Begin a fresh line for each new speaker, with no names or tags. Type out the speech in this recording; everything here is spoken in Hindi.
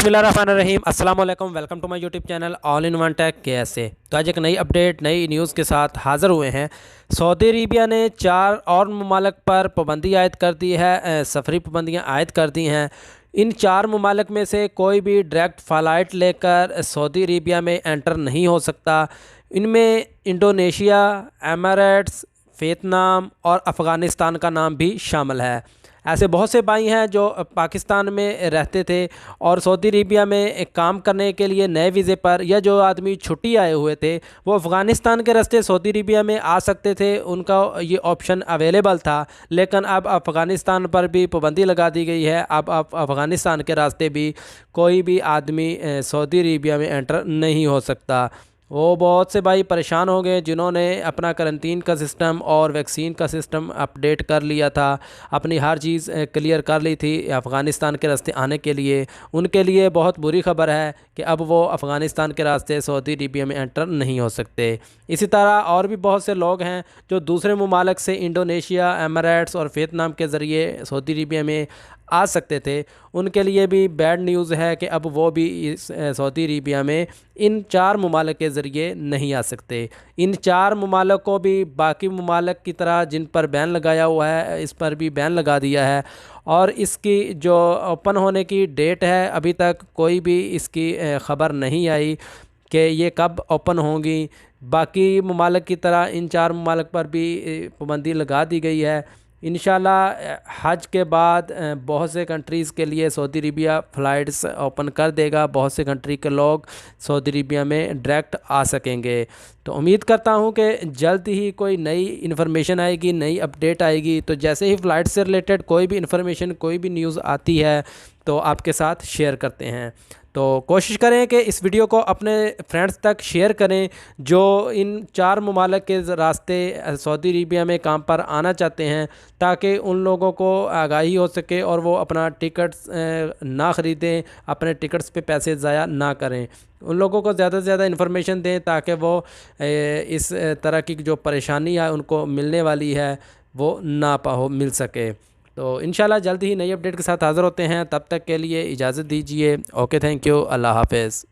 बिस्मिल्लाहिर्रहमानिर्रहीम अस्सलाम वालेकुम। Welcome to my YouTube channel all in one tech कैसे। तो आज एक नई अपडेट नई न्यूज़ के साथ हाज़िर हुए हैं। सऊदी अरेबिया ने 4 और ममालिक पर पाबंदी आयद कर दी है, सफरी पाबंदियाँ आयद कर दी हैं। इन 4 ममालिक में से कोई भी डायरेक्ट फ़्लाइट लेकर सऊदी अरेबिया में एंटर नहीं हो सकता। इनमें इंडोनेशिया, एमिरेट्स, वियतनाम और अफ़गानिस्तान का नाम भी शामिल है। ऐसे बहुत से भाई हैं जो पाकिस्तान में रहते थे और सऊदी अरेबिया में एक काम करने के लिए नए वीज़े पर, या जो आदमी छुट्टी आए हुए थे वो अफ़गानिस्तान के रास्ते सऊदी अरेबिया में आ सकते थे, उनका ये ऑप्शन अवेलेबल था। लेकिन अब अफ़गानिस्तान पर भी पाबंदी लगा दी गई है। अब अफ़गानिस्तान के रास्ते भी कोई भी आदमी सऊदी अरेबिया में एंटर नहीं हो सकता। वो बहुत से भाई परेशान हो गए जिन्होंने अपना करंटीन का सिस्टम और वैक्सीन का सिस्टम अपडेट कर लिया था, अपनी हर चीज़ क्लियर कर ली थी अफ़गानिस्तान के रास्ते आने के लिए। उनके लिए बहुत बुरी खबर है कि अब वो अफ़गानिस्तान के रास्ते सऊदी अरेबिया में एंटर नहीं हो सकते। इसी तरह और भी बहुत से लोग हैं जो दूसरे ममालिक से इंडोनेशिया, एमिरेट्स और वियतनाम के ज़रिए सऊदी अरेबिया में आ सकते थे। उनके लिए भी बैड न्यूज़ है कि अब वो भी इस सऊदी अरेबिया में इन 4 ममालिक के ज़रिए नहीं आ सकते। इन 4 ममालिक को भी बाकी ममालिक की तरह जिन पर बैन लगाया हुआ है, इस पर भी बैन लगा दिया है। और इसकी जो ओपन होने की डेट है, अभी तक कोई भी इसकी ख़बर नहीं आई कि ये कब ओपन होंगी। बाकी ममालिक की तरह इन 4 ममालिक पर भी पाबंदी लगा दी गई है। इंशाल्लाह हज के बाद बहुत से कंट्रीज़ के लिए सऊदी अरेबिया फ़्लाइट्स ओपन कर देगा। बहुत से कंट्री के लोग सऊदी अरेबिया में डायरेक्ट आ सकेंगे। तो उम्मीद करता हूँ कि जल्द ही कोई नई इन्फॉर्मेशन आएगी, नई अपडेट आएगी। तो जैसे ही फ़्लाइट से रिलेटेड कोई भी इन्फॉर्मेशन, कोई भी न्यूज़ आती है तो आपके साथ शेयर करते हैं। तो कोशिश करें कि इस वीडियो को अपने फ्रेंड्स तक शेयर करें जो इन 4 ममालिक के रास्ते सऊदी अरेबिया में काम पर आना चाहते हैं, ताकि उन लोगों को आगाही हो सके और वो अपना टिकट्स ना ख़रीदें, अपने टिकट्स पे पैसे ज़ाया ना करें। उन लोगों को ज़्यादा से ज़्यादा इन्फॉर्मेशन दें ताकि वो इस तरह की जो परेशानी है उनको मिलने वाली है वो ना मिल सके। तो इंशाल्लाह जल्द ही नई अपडेट के साथ हाज़िर होते हैं। तब तक के लिए इजाज़त दीजिए। ओके, थैंक यू, अल्लाह हाफ़िज़।